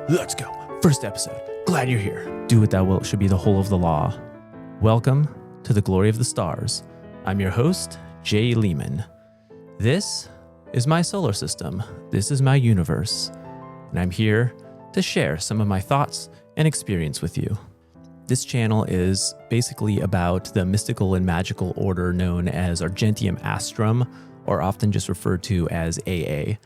Let's go. First episode. Glad you're here. Do what thou wilt should be the whole of the law. Welcome to the glory of the stars. I'm your host, Jay Lehman. This is my solar system. This is my universe. And I'm here to share some of my thoughts and experience with you. This channel is basically about the mystical and magical order known as Argentium Astrum, or often just referred to as AA.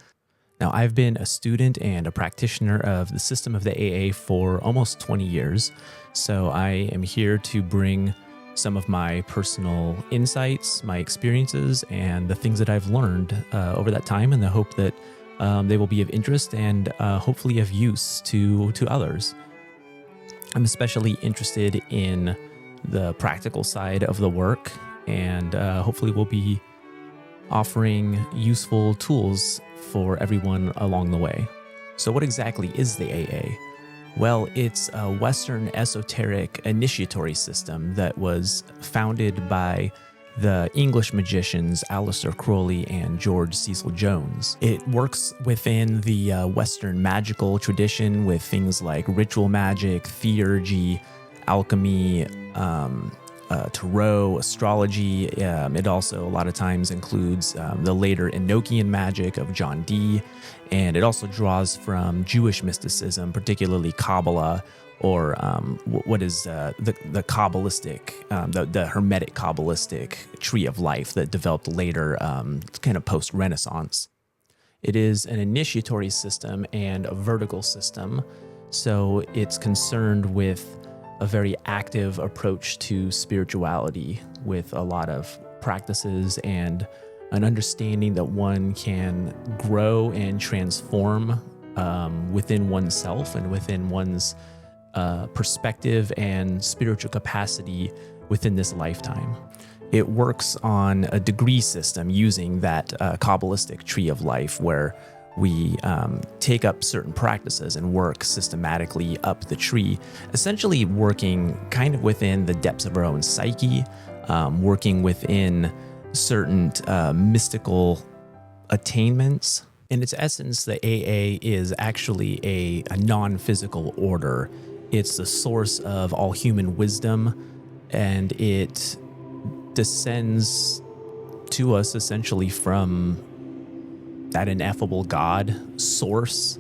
Now, I've been a student and a practitioner of the system of the AA for almost 20 years, so I am here to bring some of my personal insights, my experiences, and the things that I've learned over that time in the hope that they will be of interest and hopefully of use to others. I'm especially interested in the practical side of the work, and hopefully we'll be offering useful tools for everyone along the way. So what exactly is the AA? Well, it's a Western esoteric initiatory system that was founded by the English magicians Aleister Crowley and George Cecil Jones. It works within the Western magical tradition with things like ritual magic, theurgy, alchemy, tarot, astrology. It also a lot of times includes the later Enochian magic of John Dee, and it also draws from Jewish mysticism, particularly Kabbalah, or what is the Kabbalistic, the Hermetic Kabbalistic tree of life that developed later, kind of post-Renaissance. It is an initiatory system and a vertical system, so it's concerned with a very active approach to spirituality with a lot of practices and an understanding that one can grow and transform within oneself and within one's perspective and spiritual capacity within this lifetime. It works on a degree system using that Kabbalistic tree of life where we take up certain practices and work systematically up the tree, essentially working kind of within the depths of our own psyche, working within certain mystical attainments. In its essence, the AA is actually a non-physical order. It's the source of all human wisdom, and it descends to us essentially from that ineffable God source,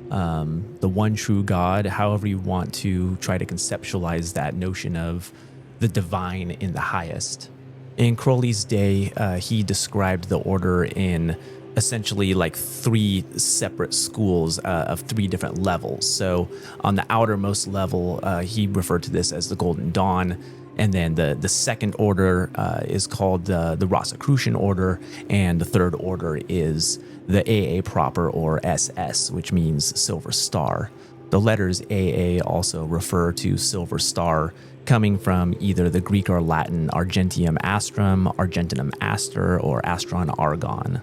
the one true God, however you want to try to conceptualize that notion of the divine in the highest. In Crowley's day, he described the order in essentially like three separate schools of three different levels. So on the outermost level, he referred to this as the Golden Dawn. And then the second order is called the Rosicrucian order, and the third order is the AA proper, or SS, which means Silver Star. The letters AA also refer to Silver Star, coming from either the Greek or Latin Argentium Astrum, Argentinum Aster, or Astron Argon.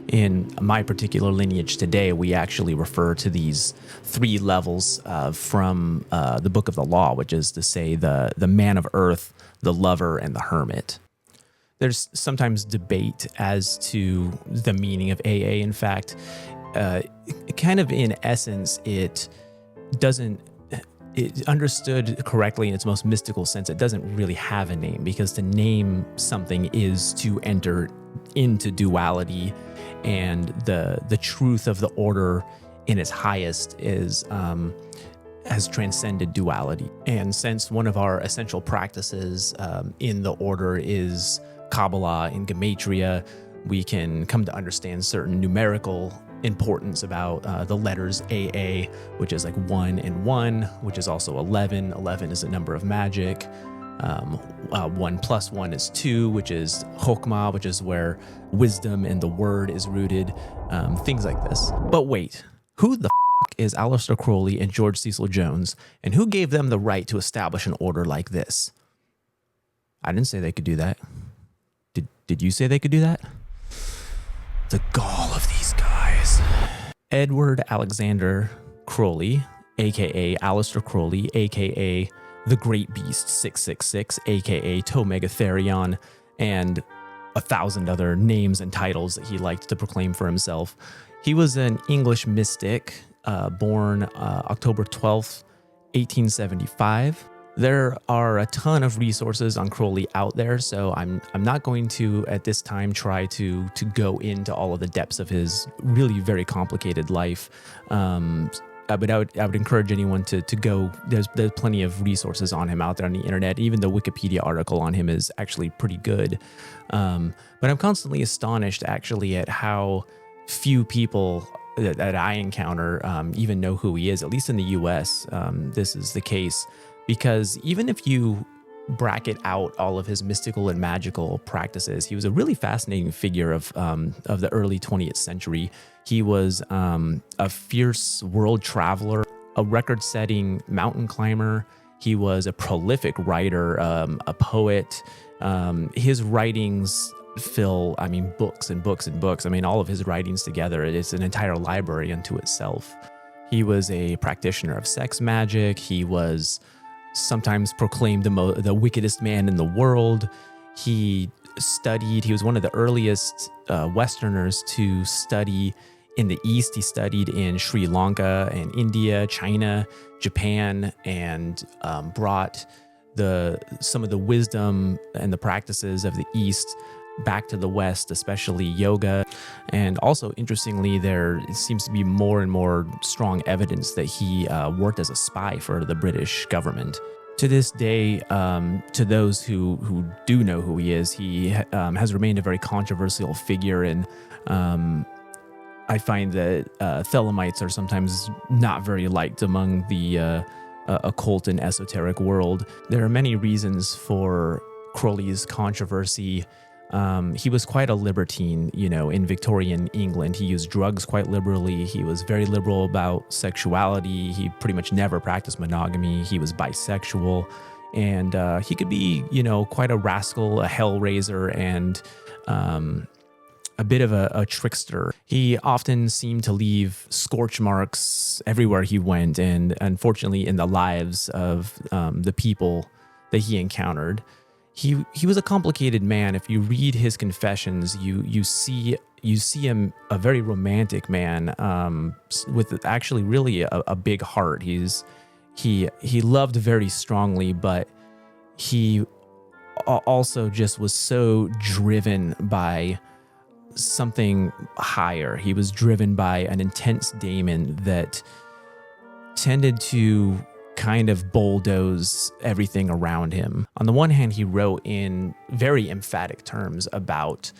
In my particular lineage today, we actually refer to these three levels from the Book of the Law, which is to say the man of earth, the lover, and the hermit. There's sometimes debate as to the meaning of AA. In fact, kind of in essence, it understood correctly in its most mystical sense, it doesn't really have a name, because to name something is to enter into duality, and the truth of the order in its highest is has transcended duality. And since one of our essential practices in the order is Kabbalah and Gematria, we can come to understand certain numerical importance about the letters AA, which is like 1 and 1, which is also 11. 11 is a number of magic. 1 plus 1 is 2, which is Chokmah, which is where wisdom and the word is rooted, things like this. But wait, who the is Aleister Crowley and George Cecil Jones, and who gave them the right to establish an order like this? I didn't say they could do that. Did you say they could do that? The gall of these guys. Edward Alexander Crowley, aka Aleister Crowley, aka the Great Beast 666, aka Tomegatherion, and 1,000 other names and titles that he liked to proclaim for himself. He was an English mystic born October 12th, 1875. There are a ton of resources on Crowley out there, so I'm not going to at this time try to go into all of the depths of his really very complicated life. But I would encourage anyone to go. There's plenty of resources on him out there on the internet. Even the Wikipedia article on him is actually pretty good. But I'm constantly astonished actually at how few people that I encounter even know who he is. At least in the U.S., this is the case. Because even if you bracket out all of his mystical and magical practices, he was a really fascinating figure of the early 20th century. He was a fierce world traveler, a record-setting mountain climber. He was a prolific writer, a poet. His writings fill, books and books and books. All of his writings together, it's an entire library unto itself. He was a practitioner of sex magic. He was sometimes proclaimed the wickedest man in the world. He was one of the earliest Westerners to study in the East. He studied in Sri Lanka and India, China, Japan, and brought some of the wisdom and the practices of the East back to the West, especially yoga. And also, interestingly, there seems to be more and more strong evidence that he worked as a spy for the British government. To this day, to those who do know who he is, he has remained a very controversial figure, and I find that Thelemites are sometimes not very liked among the occult and esoteric world. There are many reasons for Crowley's controversy. He was quite a libertine, in Victorian England. He used drugs quite liberally. He was very liberal about sexuality. He pretty much never practiced monogamy. He was bisexual, and he could be, quite a rascal, a hellraiser, and a bit of a trickster. He often seemed to leave scorch marks everywhere he went, and unfortunately in the lives of the people that he encountered. He was a complicated man. If you read his confessions, you see him a very romantic man with actually really a big heart. He loved very strongly, but he also just was so driven by something higher. He was driven by an intense daemon that tended to kind of bulldoze everything around him. On the one hand, he wrote in very emphatic terms about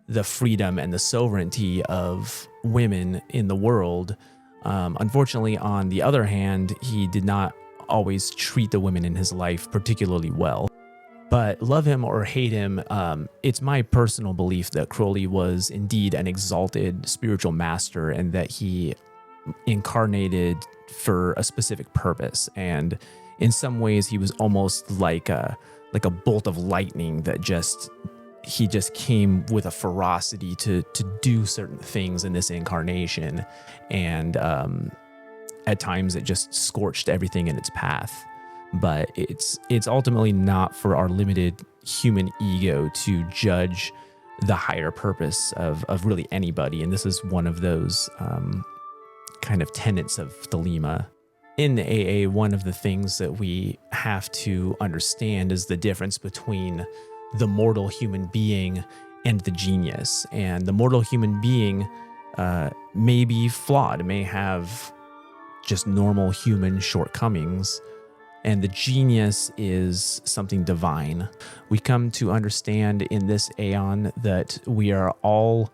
the freedom and the sovereignty of women in the world. Unfortunately, on the other hand, he did not always treat the women in his life particularly well. But love him or hate him, it's my personal belief that Crowley was indeed an exalted spiritual master, and that he incarnated for a specific purpose. And in some ways, he was almost like a bolt of lightning that he just came with a ferocity to do certain things in this incarnation. And at times it just scorched everything in its path. But it's ultimately not for our limited human ego to judge the higher purpose of really anybody. And this is one of those kind of tenets of Thelema. In the AA, one of the things that we have to understand is the difference between the mortal human being and the genius. And the mortal human being may be flawed, may have just normal human shortcomings, and the genius is something divine. We come to understand in this aeon that we are all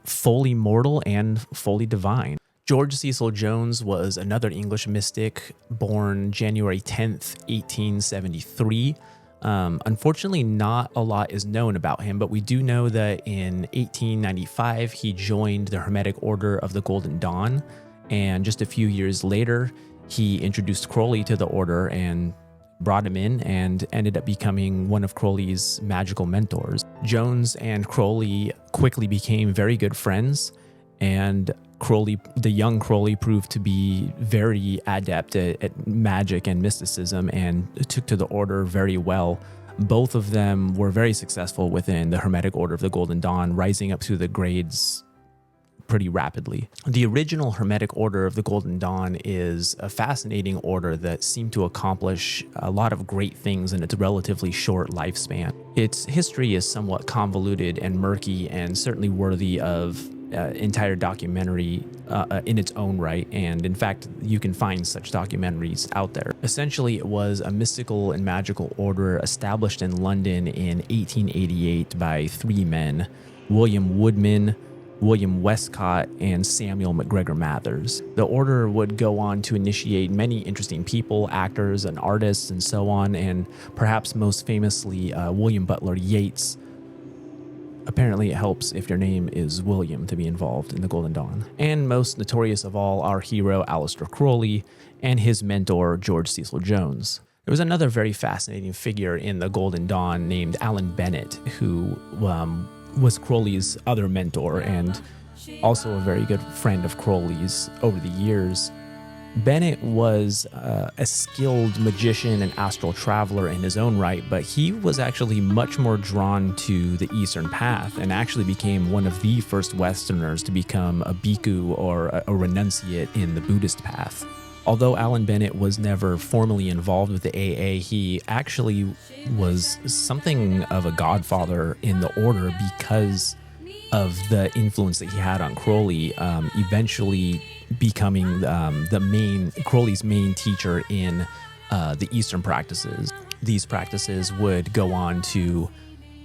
fully mortal and fully divine. George Cecil Jones was another English mystic born January 10th, 1873. Unfortunately, not a lot is known about him, but we do know that in 1895, he joined the Hermetic Order of the Golden Dawn. And just a few years later, he introduced Crowley to the order and brought him in, and ended up becoming one of Crowley's magical mentors. Jones and Crowley quickly became very good friends, and the young Crowley proved to be very adept at magic and mysticism, and took to the order very well. Both of them were very successful within the Hermetic Order of the Golden Dawn, rising up through the grades pretty rapidly. The original Hermetic Order of the Golden Dawn is a fascinating order that seemed to accomplish a lot of great things in its relatively short lifespan. Its history is somewhat convoluted and murky, and certainly worthy of entire documentary in its own right, and in fact you can find such documentaries out there. Essentially, it was a mystical and magical order established in London in 1888 by three men: William Woodman, William Westcott, and Samuel McGregor Mathers. The order would go on to initiate many interesting people, actors and artists and so on, and perhaps most famously William Butler Yeats. Apparently it helps if your name is William to be involved in the Golden Dawn. And most notorious of all, our hero Aleister Crowley and his mentor George Cecil Jones. There was another very fascinating figure in the Golden Dawn named Alan Bennett, who was Crowley's other mentor and also a very good friend of Crowley's over the years. Bennett was a skilled magician and astral traveler in his own right, but he was actually much more drawn to the Eastern path and actually became one of the first Westerners to become a bhikkhu or a renunciate in the Buddhist path. Although Alan Bennett was never formally involved with the AA, he actually was something of a godfather in the order because of the influence that he had on Crowley, eventually becoming Crowley's main teacher in the Eastern practices. These practices would go on to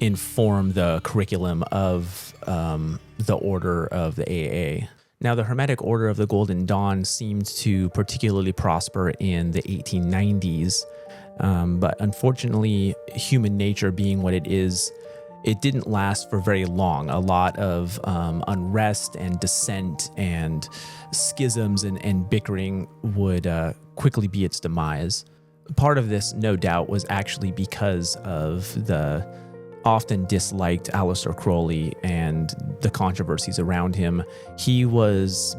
inform the curriculum of the order of the AA. Now, the Hermetic Order of the Golden Dawn seemed to particularly prosper in the 1890s, but unfortunately, human nature being what it is, it didn't last for very long. A lot of unrest and dissent and schisms and bickering would quickly be its demise. Part of this, no doubt, was actually because of the often disliked Aleister Crowley and the controversies around him. He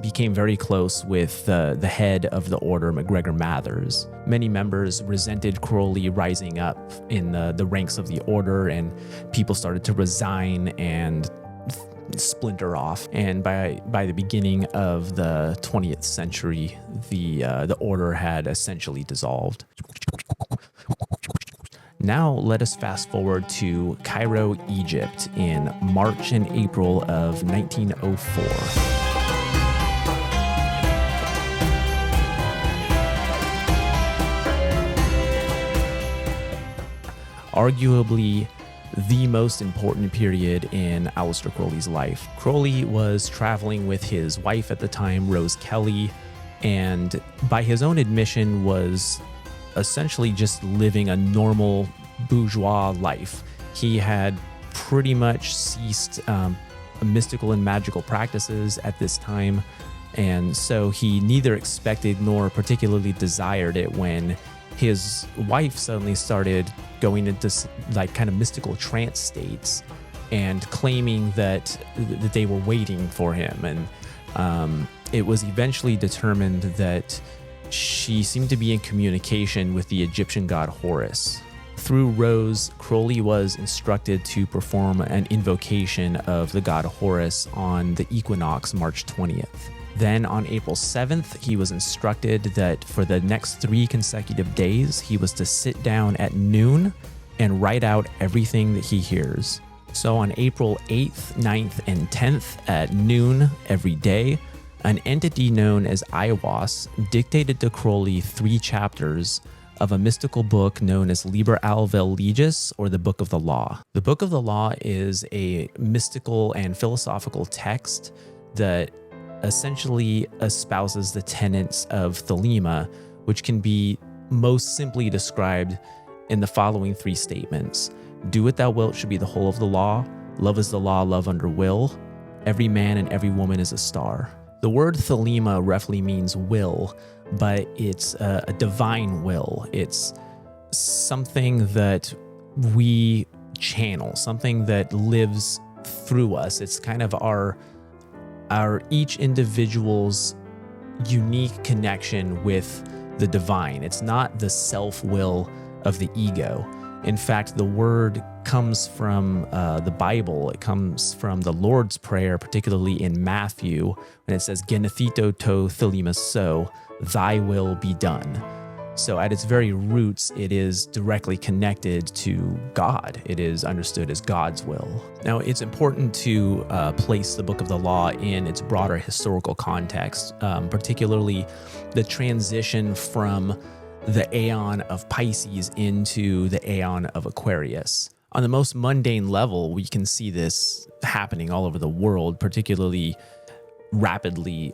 became very close with the head of the order, McGregor Mathers. Many members resented Crowley rising up in the ranks of the order, and people started to resign and splinter off. And by the beginning of the 20th century, the order had essentially dissolved. Now let us fast forward to Cairo, Egypt in March and April of 1904. Arguably the most important period in Aleister Crowley's life. Crowley was traveling with his wife at the time, Rose Kelly, and by his own admission was essentially just living a normal bourgeois life. He had pretty much ceased mystical and magical practices at this time, and so he neither expected nor particularly desired it when his wife suddenly started going into kind of mystical trance states and claiming that they were waiting for him. And it was eventually determined that she seemed to be in communication with the Egyptian god Horus. Through Rose, Crowley was instructed to perform an invocation of the god Horus on the equinox, March 20th. Then on April 7th, he was instructed that for the next 3 consecutive days, he was to sit down at noon and write out everything that he hears. So on April 8th, 9th, and 10th at noon every day, an entity known as Aiwass dictated to Crowley 3 chapters of a mystical book known as Liber Alvel Legis, or the Book of the Law. The Book of the Law is a mystical and philosophical text that essentially espouses the tenets of Thelema, which can be most simply described in the following 3 statements. Do what thou wilt should be the whole of the law. Love is the law, love under will. Every man and every woman is a star. The word Thelema roughly means will, but it's a divine will. It's something that we channel, something that lives through us. It's kind of our each individual's unique connection with the divine. It's not the self-will of the ego. In fact, the word comes from the Bible. It comes from the Lord's Prayer, particularly in Matthew, when it says, "Genethito to thelimus so, thy will be done." So at its very roots, it is directly connected to God. It is understood as God's will. Now, it's important to place the Book of the Law in its broader historical context, particularly the transition from the Aeon of Pisces into the Aeon of Aquarius. On the most mundane level, we can see this happening all over the world, particularly rapidly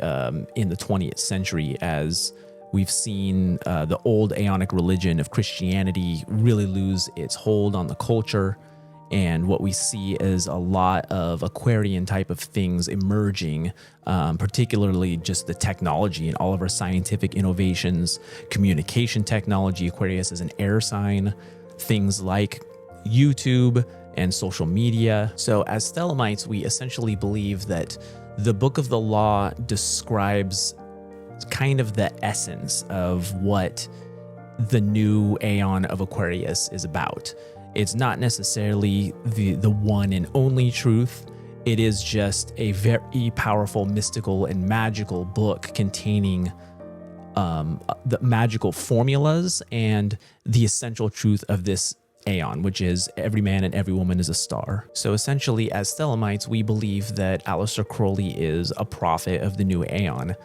in the 20th century, as we've seen the old Aeonic religion of Christianity really lose its hold on the culture. And what we see is a lot of Aquarian type of things emerging, particularly just the technology and all of our scientific innovations, communication technology. Aquarius is an air sign, things like YouTube and social media. So as Thelemites, we essentially believe that the Book of the Law describes kind of the essence of what the new Aeon of Aquarius is about. It's not necessarily the one and only truth. It is just a very powerful, mystical, and magical book containing the magical formulas and the essential truth of this Aeon, which is every man and every woman is a star. So essentially, as Thelemites, we believe that Aleister Crowley is a prophet of the new Aeon.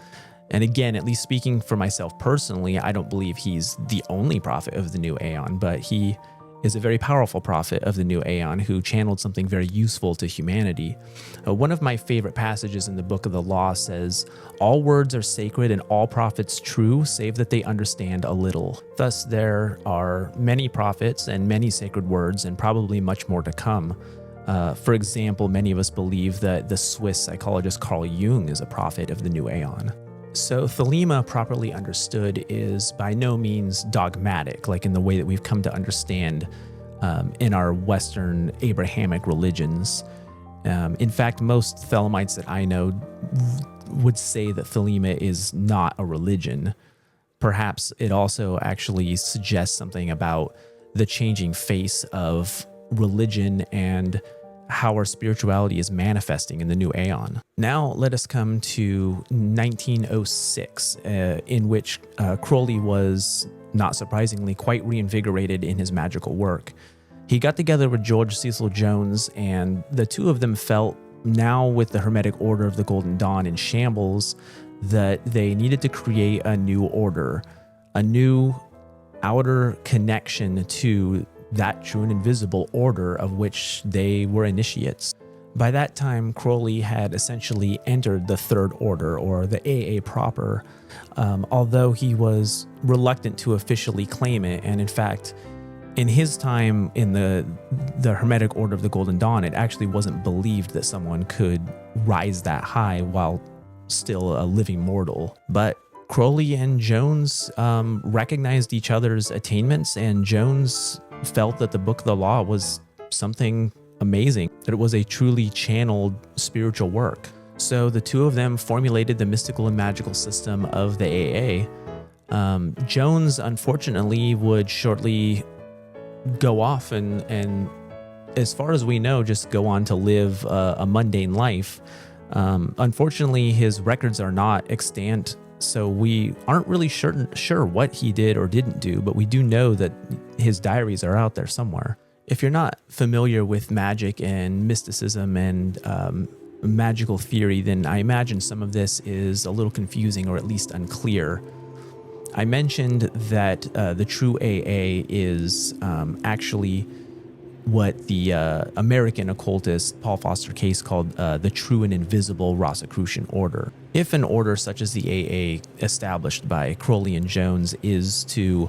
And again, at least speaking for myself personally, I don't believe he's the only prophet of the new Aeon, but he is a very powerful prophet of the new Aeon who channeled something very useful to humanity. One of my favorite passages in the Book of the Law says, "All words are sacred and all prophets true, save that they understand a little." Thus, there are many prophets and many sacred words, and probably much more to come. For example, many of us believe that the Swiss psychologist Carl Jung is a prophet of the new Aeon. So Thelema, properly understood, is by no means dogmatic, like in the way that we've come to understand in our Western Abrahamic religions. In fact, most Thelemites that I know would say that Thelema is not a religion. Perhaps it also actually suggests something about the changing face of religion and how our spirituality is manifesting in the new Aeon. Now let us come to 1906, in which Crowley was, not surprisingly, quite reinvigorated in his magical work. He got together with George Cecil Jones, and the two of them felt, now with the Hermetic Order of the Golden Dawn in shambles, that they needed to create a new order, a new outer connection to that true and invisible order of which they were initiates. By that time, Crowley had essentially entered the Third Order, or the AA proper, although he was reluctant to officially claim it. And in fact, in his time in the Hermetic Order of the Golden Dawn, it actually wasn't believed that someone could rise that high while still a living mortal. But Crowley and Jones recognized each other's attainments, and Jones felt that the Book of the Law was something amazing, that it was a truly channeled spiritual work. So the two of them formulated the mystical and magical system of the AA. Jones, unfortunately, would shortly go off and, as far as we know, just go on to live a mundane life. Unfortunately, his records are not extant, so we aren't really sure what he did or didn't do, but we do know that his diaries are out there somewhere. If you're not familiar with magic and mysticism and magical theory, then I imagine some of this is a little confusing or at least unclear. I mentioned that the true AA is actually what the American occultist Paul Foster Case called the true and invisible Rosicrucian order. If an order such as the AA established by Crowley and Jones is to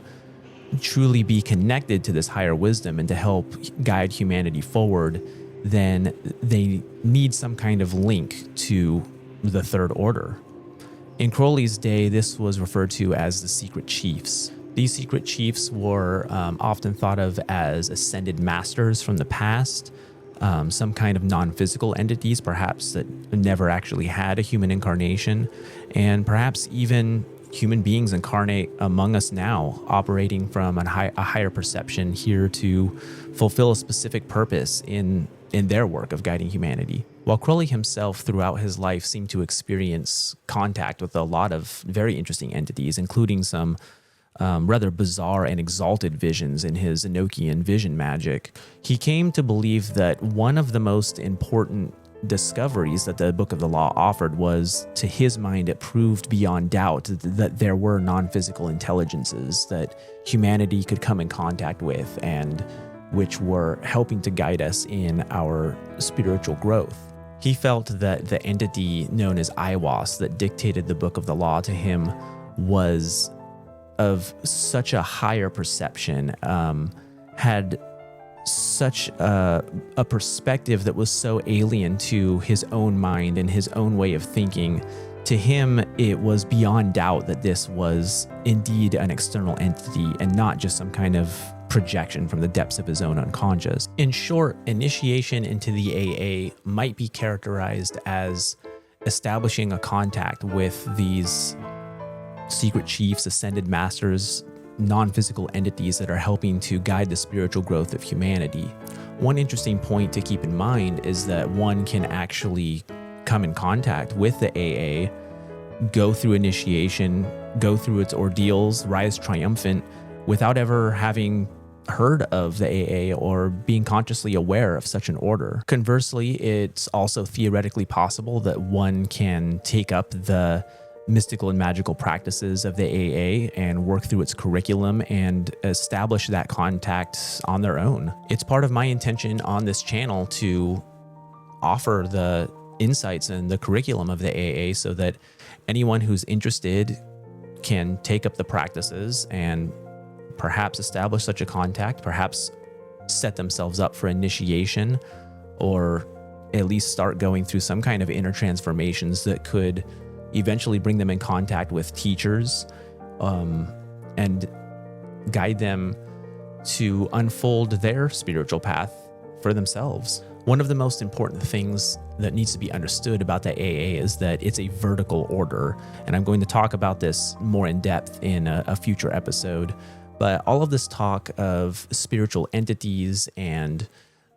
truly be connected to this higher wisdom and to help guide humanity forward, then they need some kind of link to the Third Order. In Crowley's day, this was referred to as the secret chiefs. These secret chiefs were often thought of as ascended masters from the past, some kind of non-physical entities, perhaps that never actually had a human incarnation, and perhaps even human beings incarnate among us now, operating from a higher perception here to fulfill a specific purpose in their work of guiding humanity. While Crowley himself throughout his life seemed to experience contact with a lot of very interesting entities, including some rather bizarre and exalted visions in his Enochian vision magic, he came to believe that one of the most important discoveries that the Book of the Law offered was, to his mind, it proved beyond doubt that there were non-physical intelligences that humanity could come in contact with and which were helping to guide us in our spiritual growth. He felt that the entity known as Aiwass that dictated the Book of the Law to him was of such a higher perception, had such a perspective that was so alien to his own mind and his own way of thinking. To him, it was beyond doubt that this was indeed an external entity and not just some kind of projection from the depths of his own unconscious. In short, initiation into the AA might be characterized as establishing a contact with these secret chiefs, ascended masters, non-physical entities that are helping to guide the spiritual growth of humanity. One interesting point to keep in mind is that one can actually come in contact with the AA, go through initiation, go through its ordeals, rise triumphant without ever having heard of the AA or being consciously aware of such an order. Conversely, it's also theoretically possible that one can take up the mystical and magical practices of the AA and work through its curriculum and establish that contact on their own. It's part of my intention on this channel to offer the insights and the curriculum of the AA so that anyone who's interested can take up the practices and perhaps establish such a contact, perhaps set themselves up for initiation, or at least start going through some kind of inner transformations that could eventually bring them in contact with teachers and guide them to unfold their spiritual path for themselves. One of the most important things that needs to be understood about the AA is that it's a vertical order, and I'm going to talk about this more in depth in a future episode. But all of this talk of spiritual entities and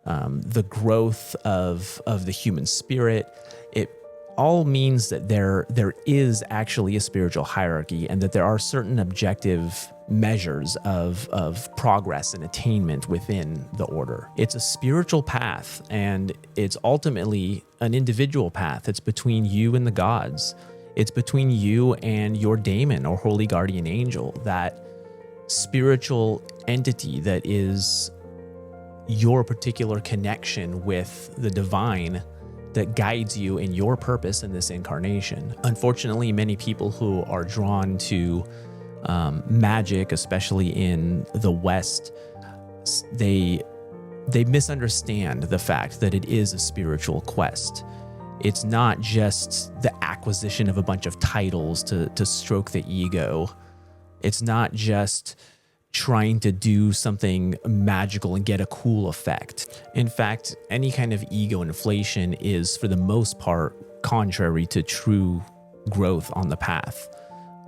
the growth of the human spirit, it all means that there is actually a spiritual hierarchy and that there are certain objective measures of progress and attainment within the order. It's a spiritual path, and it's ultimately an individual path. It's between you and the gods. It's between you and your daemon or holy guardian angel, that spiritual entity that is your particular connection with the divine that guides you in your purpose in this incarnation. Unfortunately, many people who are drawn to magic, especially in the West, they misunderstand the fact that it is a spiritual quest. It's not just the acquisition of a bunch of titles to stroke the ego. It's not just trying to do something magical and get a cool effect. In fact, any kind of ego inflation is, for the most part, contrary to true growth on the path.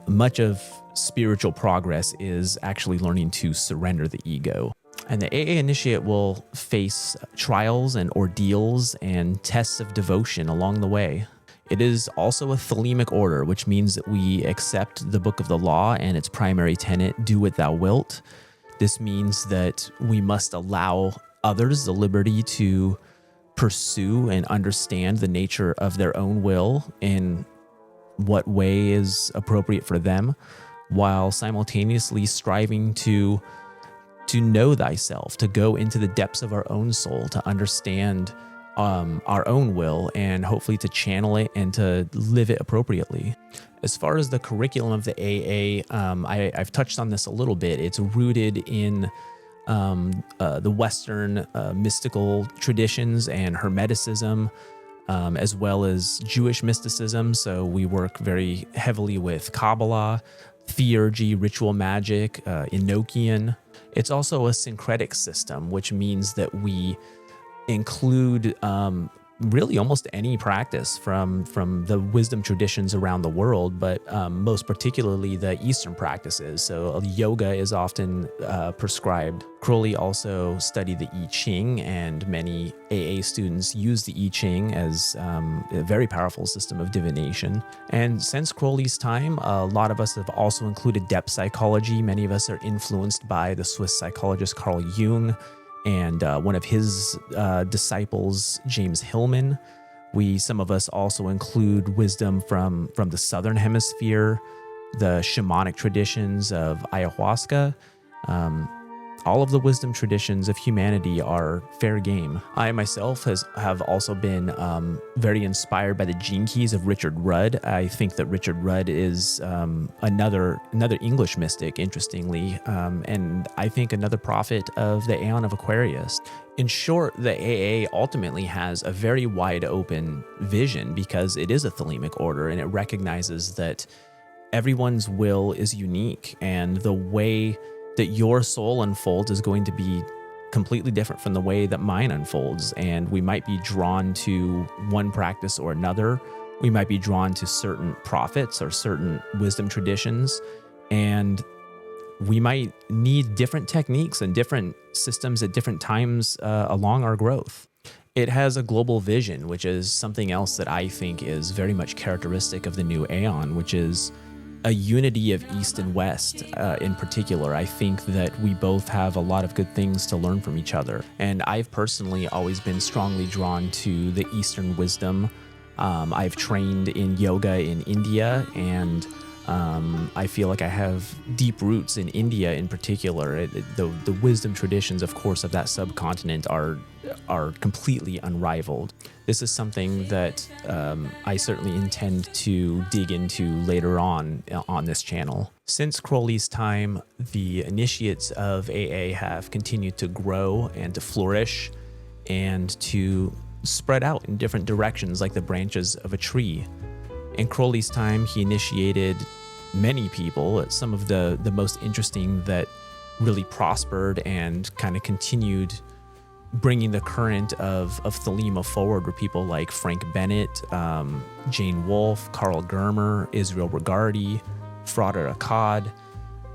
Much of spiritual progress is actually learning to surrender the ego. And the AA initiate will face trials and ordeals and tests of devotion along the way. It is also a thelemic order, which means that we accept the Book of the Law and its primary tenet, do what thou wilt. This means that we must allow others the liberty to pursue and understand the nature of their own will in what way is appropriate for them, while simultaneously striving to know thyself, to go into the depths of our own soul, to understand our own will, and hopefully to channel it and to live it appropriately. As far as the curriculum of the AA, I've touched on this a little bit. It's rooted in the Western mystical traditions and Hermeticism, as well as Jewish mysticism. So we work very heavily with Kabbalah, theurgy, ritual magic, Enochian. It's also a syncretic system, which means that we include really almost any practice from the wisdom traditions around the world, but most particularly the Eastern practices. So yoga is often prescribed. Crowley also studied the I Ching, and many AA students use the I Ching as a very powerful system of divination. And since Crowley's time, a lot of us have also included depth psychology. Many of us are influenced by the Swiss psychologist Carl Jung and one of his disciples, James Hillman. Some of us also include wisdom from the Southern Hemisphere, the shamanic traditions of ayahuasca. All of the wisdom traditions of humanity are fair game. I myself have also been very inspired by the gene keys of Richard Rudd. I think that Richard Rudd is another English mystic, interestingly, and I think another prophet of the Aeon of Aquarius. In short, the AA ultimately has a very wide open vision because it is a thelemic order, and it recognizes that everyone's will is unique, and the way that your soul unfolds is going to be completely different from the way that mine unfolds. And we might be drawn to one practice or another. We might be drawn to certain prophets or certain wisdom traditions. And we might need different techniques and different systems at different times along our growth. It has a global vision, which is something else that I think is very much characteristic of the new Aeon, which is a unity of East and West in particular. I think that we both have a lot of good things to learn from each other. And I've personally always been strongly drawn to the Eastern wisdom. I've trained in yoga in India, and I feel like I have deep roots in India in particular. The wisdom traditions, of course, of that subcontinent are completely unrivaled. This is something that I certainly intend to dig into later on this channel. Since Crowley's time, the initiates of AA have continued to grow and to flourish and to spread out in different directions like the branches of a tree. In Crowley's time, he initiated many people. Some of the most interesting that really prospered and kind of continued bringing the current of Thelema forward were people like Frank Bennett, Jane Wolfe, Carl Germer, Israel Regardie, Frater Akkad.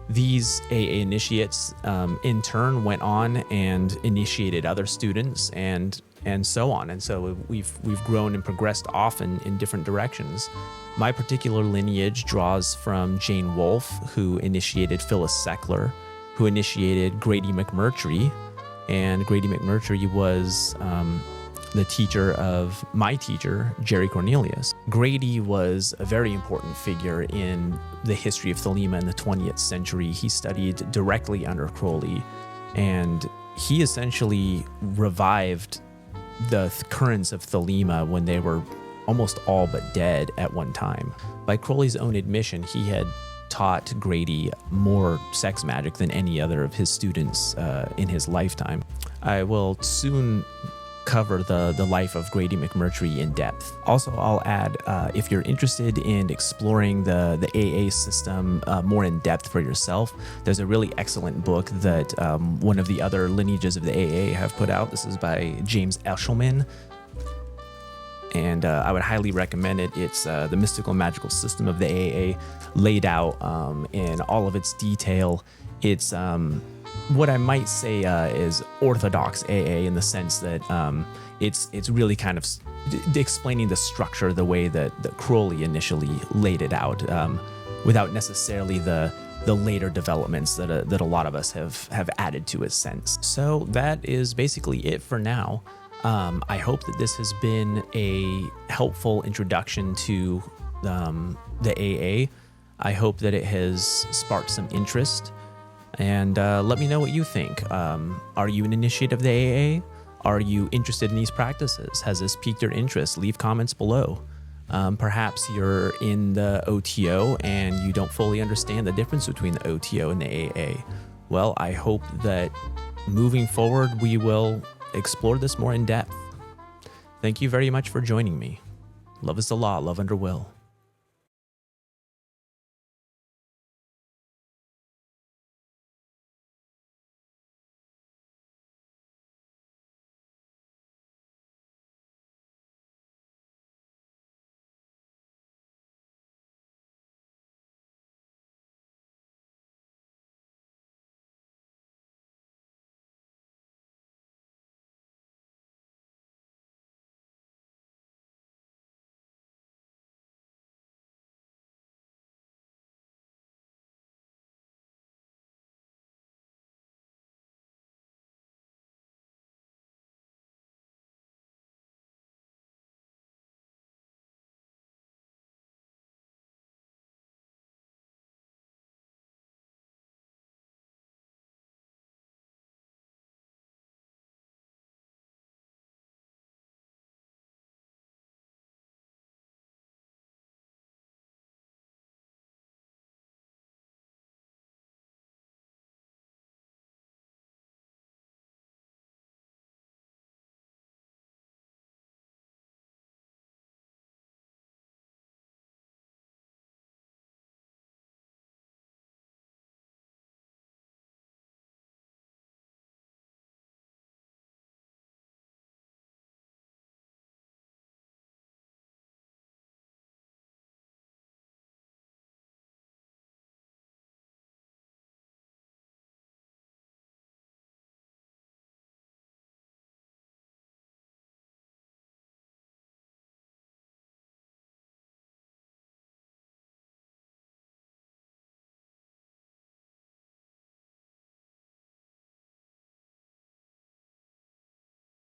These AA initiates in turn went on and initiated other students and so on. And so we've grown and progressed often in different directions. My particular lineage draws from Jane Wolfe, who initiated Phyllis Seckler, who initiated Grady McMurtry. And Grady McMurtry was the teacher of my teacher, Jerry Cornelius. Grady was a very important figure in the history of Thelema in the 20th century. He studied directly under Crowley, and he essentially revived the currents of Thelema when they were almost all but dead at one time. By Crowley's own admission, he had taught Grady more sex magic than any other of his students in his lifetime. I will soon cover the life of Grady McMurtry in depth. Also, I'll add, if you're interested in exploring the AA system more in depth for yourself, there's a really excellent book that one of the other lineages of the AA have put out. This is by James Eshelman, and I would highly recommend it. It's the mystical and magical system of the AA laid out in all of its detail. It's what I might say is orthodox AA in the sense that it's really kind of explaining the structure the way that Crowley initially laid it out, without necessarily the later developments that a lot of us have added to it since. So that is basically it for now. I hope that this has been a helpful introduction to the AA. I hope that it has sparked some interest. And let me know what you think. Are you an initiate of the AA? Are you interested in these practices? Has this piqued your interest? Leave comments below. Perhaps you're in the OTO and you don't fully understand the difference between the OTO and the AA. Well, I hope that moving forward, we will explore this more in depth. Thank you very much for joining me. Love is the law, love under will.